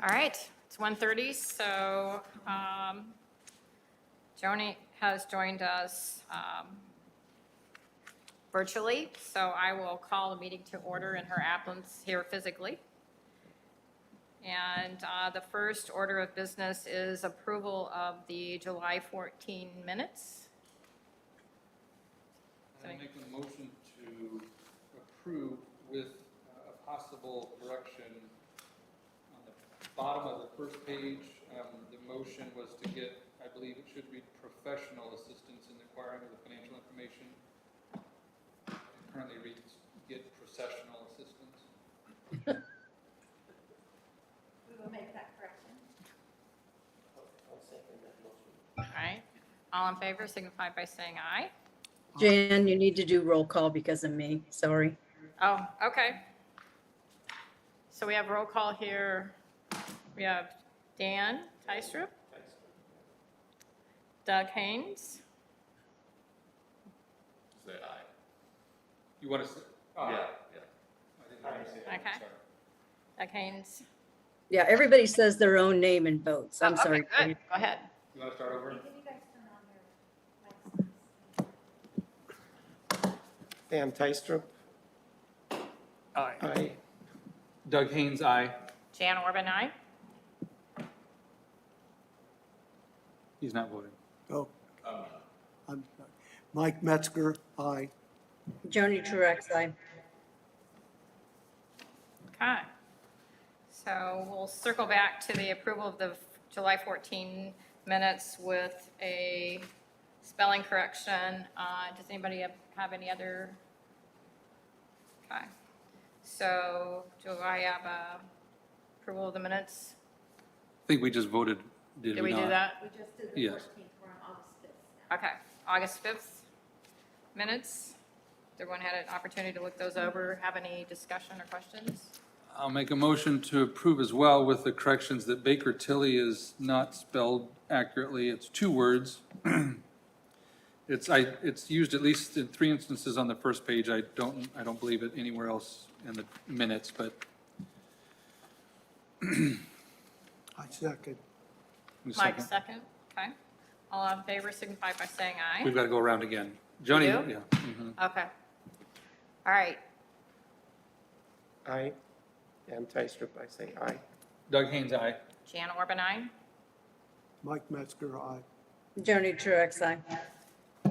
All right, it's 1:30, so Joni has joined us virtually, so I will call the meeting to order in her absence here physically. And the first order of business is approval of the July 14 minutes. I make a motion to approve with a possible correction on the bottom of the first page. The motion was to get, I believe it should read professional assistance in the acquiring of the financial information. It currently reads get processional assistance. We will make that correction. I'll second that motion. All right, all in favor signify by saying aye. Jan, you need to do roll call because of me. Sorry. Oh, okay. So we have roll call here. We have Dan Tystrup, Doug Haynes, Say aye. You want to say? Yeah. I didn't understand. Okay. Doug Haynes. Yeah, everybody says their own name and votes. I'm Oh, okay, sorry. good. Go ahead. You want to start over? Can you guys turn on your mics? Dan Tystrup. Aye. Aye. Doug Haynes, aye. Jan Orban, aye. He's not voting. Oh, I'm sorry. Mike Metzger, aye. Joni Trurex, aye. Okay. So we'll circle back to the approval of the July 14 minutes with a spelling correction. Does anybody have any other? Okay. So do I have approval of the minutes? I think we just voted, did Did we we not? do that? We just did the Yes. 14th, we're on August 5th now. Okay, August 5th minutes. Everyone had an opportunity to look those over. Have any discussion or questions? I'll make a motion to approve as well with the corrections that Baker Tilly is not spelled accurately. It's two words. It's used at least in 3 instances on the first page. I don't believe it anywhere else in the minutes, but I second. Mike, second. Okay. All in favor signify by saying We've aye. got to go around again. Joni, do? yeah. Mhm. Okay. All right. Aye. Dan Tystrup, I say aye. Doug Haynes, aye. Jan Orban, aye. Mike Metzger, aye. Joni Trurex, aye. I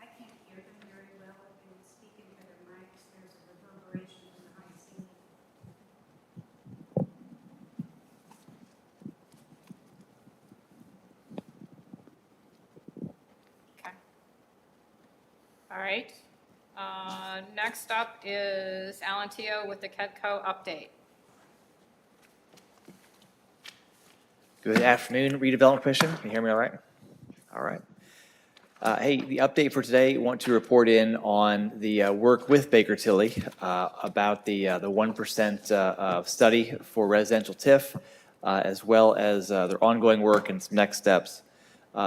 can't hear them very well if they speak into their mics, there's a reverberation in the high ceiling. Okay. All right. Next up is Alan Teo with the KEDCO update. Good afternoon, Redevelopment Commission. Can you hear me all right? All right. Hey, the update for today, want to report in on the work with Baker Tilly about the 1% study for residential TIF, as well as their ongoing work and some next steps.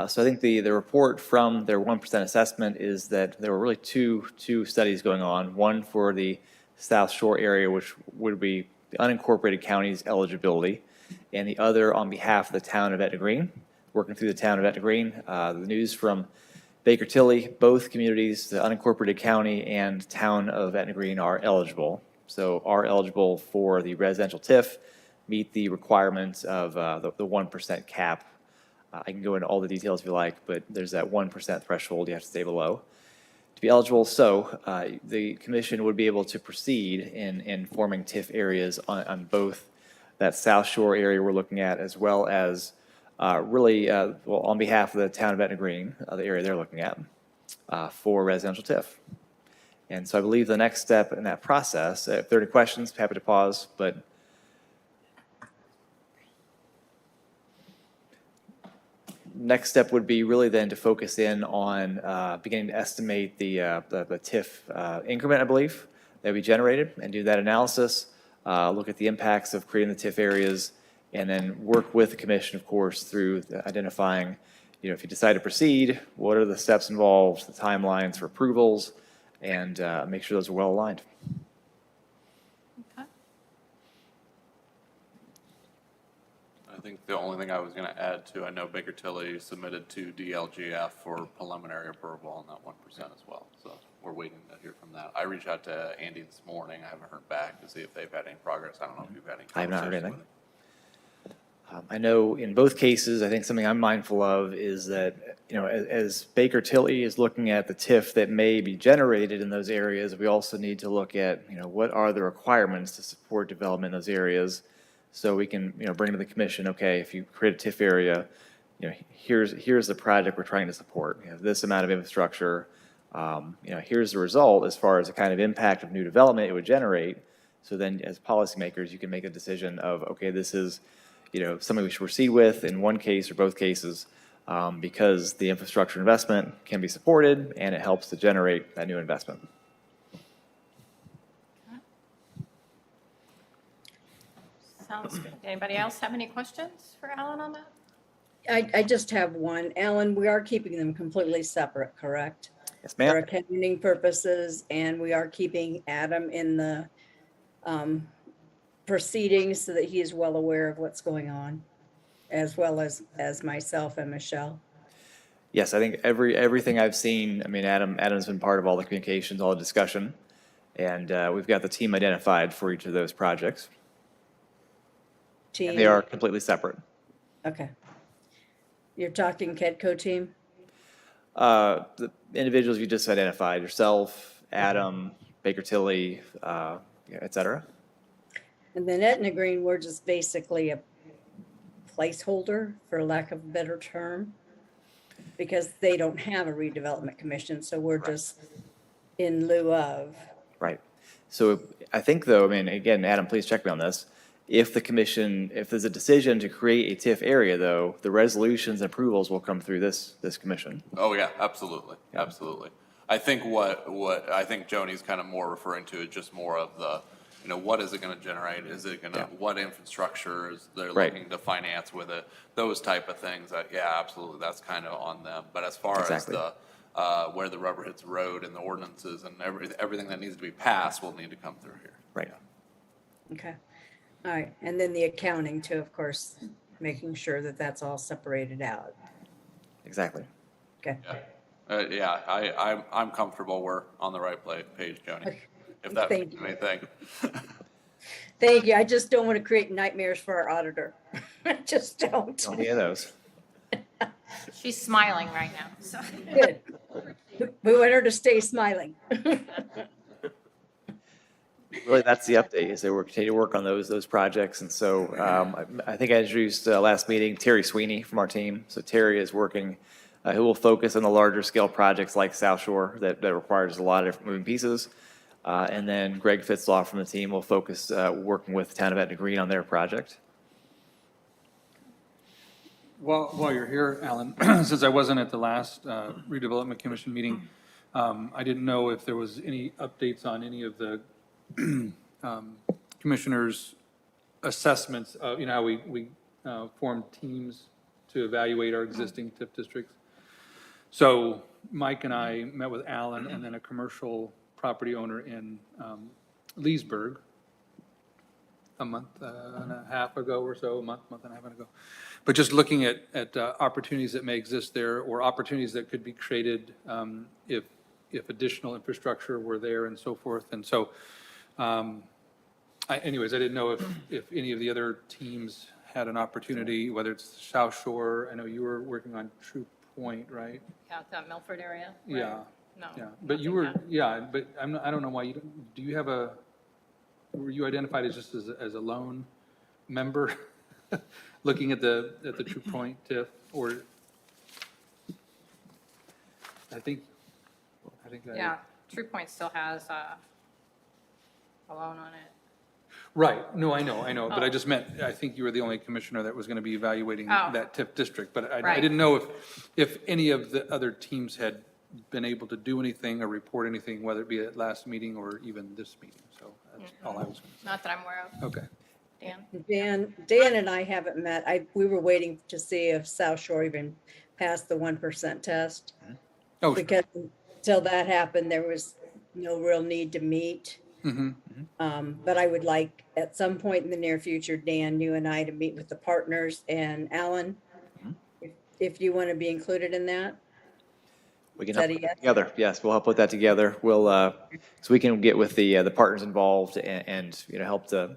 So I think the report from their 1% assessment is that there were really two studies going on. One for the South Shore area, which would be the unincorporated county's eligibility, and the other on behalf of the town of Etna Green, working through the town of Etna Green. The news from Baker Tilly, both communities, the unincorporated county and town of Etna Green are eligible. So are eligible for the residential TIF, meet the requirements of the 1% cap. I can go into all the details if you like, but there's that 1% threshold you have to stay below to be eligible. So the commission would be able to proceed in forming TIF areas on both that South Shore area we're looking at, as well as well, on behalf of the town of Etna Green, the area they're looking at, for residential TIF. And so I believe the next step in that process, if there are any questions, happy to pause, but next step would be really then to focus in on beginning to estimate the TIF increment, I believe, that we generated, and do that analysis, look at the impacts of creating the TIF areas, and then work with the commission, of course, through identifying, if you decide to proceed, what are the steps involved, the timelines for approvals, and make sure those are well aligned. Okay. I think the only thing I was gonna add to, I know Baker Tilly submitted to DLGF for preliminary approval on that 1% as well. So we're waiting to hear from that. I reached out to Andy this morning. I haven't heard back to see if they've had any progress. I don't know if you've had any I have not heard conversations anything. with him. I know in both cases, I think something I'm mindful of is that, as Baker Tilly is looking at the TIF that may be generated in those areas, we also need to look at, what are the requirements to support development in those areas? So we can, bring to the commission, okay, if you create a TIF area, here's the project we're trying to support. This amount of infrastructure, here's the result as far as the kind of impact of new development it would generate. So then as policymakers, you can make a decision of, okay, this is, something we should proceed with in one case or both cases, because the infrastructure investment can be supported and it helps to generate that new investment. Sounds good. Anybody else have any questions for Alan on that? I just have one. Alan, we are keeping them completely separate, correct? Yes, For ma'am? accounting purposes, and we are keeping Adam in the proceedings so that he is well aware of what's going on, as well as myself and Michelle. Yes, I think everything I've seen, Adam's been part of all the communications, all the discussion, and we've got the team identified for each of those projects. Team. And they are completely separate. Okay. You're talking Kedco team? The individuals you just identified, yourself, Adam, Baker Tilly, et cetera. And then Etna Green, we're just basically a placeholder, for lack of a better term, because they don't have a redevelopment commission, so we're just in lieu of. Right. So I think though, again, Adam, please check me on this. If there's a decision to create a TIF area though, the resolutions and approvals will come through this commission. Oh, yeah, absolutely, absolutely. I think what I think Joni's kind of more referring to is just more of the, what is it gonna generate? Is it gonna, what infrastructure is they're Right. looking to finance with it? Those type of things, yeah, absolutely, that's kind of on them. But as far as Exactly. the, where the rubber hits the road and the ordinances and everything that needs to be passed will need to come through here. Right. Yeah. Okay. All right. And then the accounting too, of course, making sure that that's all separated out. Exactly. Okay. Yeah, I'm comfortable we're on the right page, Joni, if that Thank means you. anything. Thank you. I just don't want to create nightmares for our auditor. I just don't. Don't need those. She's smiling right now, so. Good. We want her to stay smiling. Really, that's the update, is that we're continuing to work on those projects. And so I think I introduced last meeting Terry Sweeney from our team. So Terry is working, who will focus on the larger scale projects like South Shore that requires a lot of different moving pieces. And then Greg Fitzlaw from the team will focus working with the town of Etna Green on their project. While you're here, Alan, since I wasn't at the last redevelopment commission meeting, I didn't know if there was any updates on any of the commissioners' assessments of, how we form teams to evaluate our existing TIF districts. So Mike and I met with Alan and then a commercial property owner in Leesburg a month and a half ago or so, month and a half ago. But just looking at opportunities that may exist there, or opportunities that could be created if additional infrastructure were there and so forth. And so, anyways, I didn't know if any of the other teams had an opportunity, whether it's South Shore. I know you were working on True Point, right? Yeah, that Milford area? right? Yeah. No. Yeah, but you nothing were, yet. but I don't know why do you have were you identified as just as a lone member? Looking at the True Point TIF, or I think. Yeah, True Point still has a loan on it. Right, no, I know, but I Oh. just meant, I think you were the only commissioner that was gonna be evaluating Oh. that TIF district, but I Right. didn't know if any of the other teams had been able to do anything or report anything, whether it be at last meeting or even this meeting, so that's all I was gonna Not that I'm aware of. say. Okay. Dan? Dan and I haven't met. We were waiting to see if South Shore even passed the 1% test. Oh, sure. Because until that happened, there was no real need to meet. But I would like, at some point in the near future, Dan, you and I to meet with the partners, and Alan, if you want to be included in that. We can Is that help a put that yes? together. Yes, we'll help put that together. We'll, so we can get with the partners involved and, you know, help to,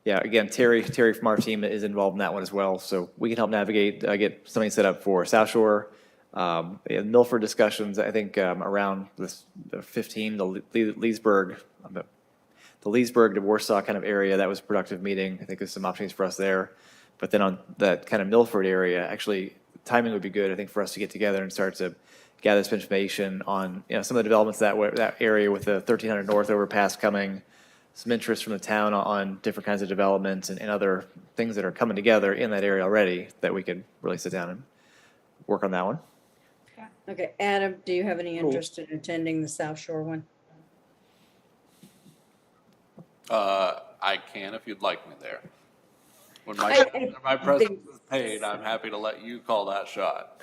yeah, again, Terry from our team is involved in that one as well. So we can help navigate, get something set up for South Shore. Milford discussions, I think, around the 15, the Leesburg, the Leesburg to Warsaw kind of area, that was a productive meeting. I think there's some opportunities for us there. But then on that kind of Milford area, actually, timing would be good, I think, for us to get together and start to gather some information on, you know, some of the developments that area with the 1300 North overpass coming, some interest from the town on different kinds of developments and other things that are coming together in that area already that we could really sit down and work on that one. Okay, Adam, do you have any interest in attending the South Shore one? I can if you'd like me there. When I my presence think- is paid, I'm happy to let you call that shot.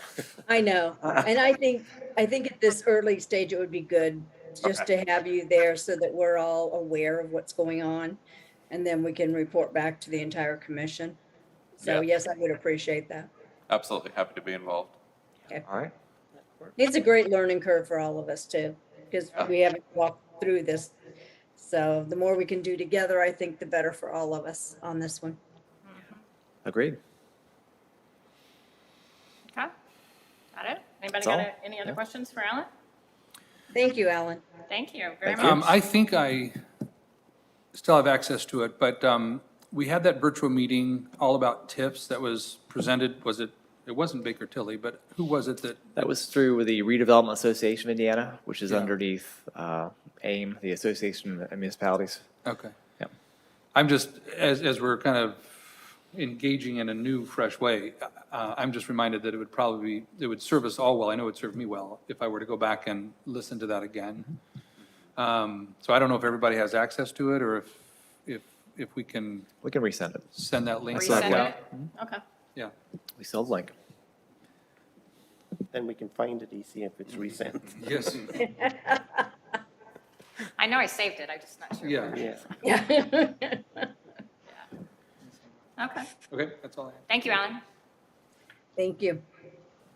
I know, and I think at this early stage, it would be good just to have you there so that we're all aware of what's going on. And then we can report back to the entire commission. So Yeah. yes, I would appreciate that. Absolutely, happy to be involved. All right. It's a great learning curve for all of us too, because we haven't walked through this. So the more we can do together, I think the better for all of us on this one. Agreed. Okay, got it? Anybody That's all. got any other Yeah. questions for Alan? Thank you, Alan. Thank you very Thank you. much. I think I still have access to it, but we had that virtual meeting all about TIFs that was presented, it wasn't Baker Tilly, but who was it that? That was through the Redevelopment Association of Indiana, which is Yeah. underneath AIM, the Association of Municipalities. Okay. Yeah. I'm just, as we're kind of engaging in a new, fresh way, I'm just reminded that it would serve us all well. I know it would serve me well if I were to go back and listen to that again. So I don't know if everybody has access to it or if we can We can resend it. send that link. still have Resend back it? out. Okay. Yeah. We still have the link. Then we can find it easy if it's resent. Yes. I know I saved it, I'm just not sure. Yeah. where. Yeah. Yeah. Okay, Okay, that's all I have. thank you, Alan. Thank you.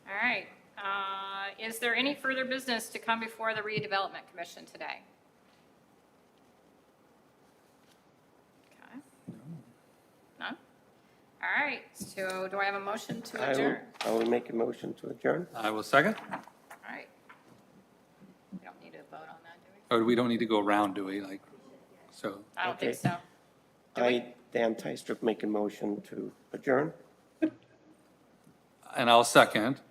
All right, is there any further business to come before the redevelopment commission today? Okay. None? All right, so do I have a motion to adjourn? I will make a motion to adjourn. I will second. All right. We don't need to vote on that, do we? Or we don't need to go around, do we? Like, so, I don't think Okay. so. Do we? I, Dan Tystrup, make a motion to adjourn. and I'll second.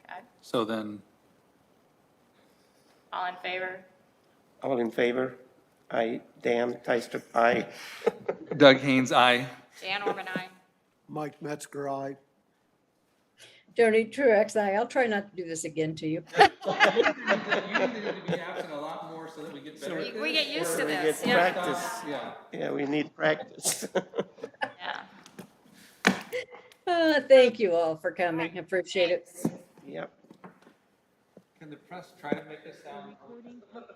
Okay, So then, all in favor? All in favor? I, Dan Tystrup, aye. Doug Haynes, aye. Jan Orban, aye. Mike Metzger, aye. Joni Truax, I'll try not to do this again to you. You need to be absent a lot more so that we get better. We get used to We this, get yeah. practice. Yeah. Yeah, we need practice. Yeah. Thank you all for coming. Appreciate it. Thanks. Yep. Can the press try to make us sound? Recording stopped.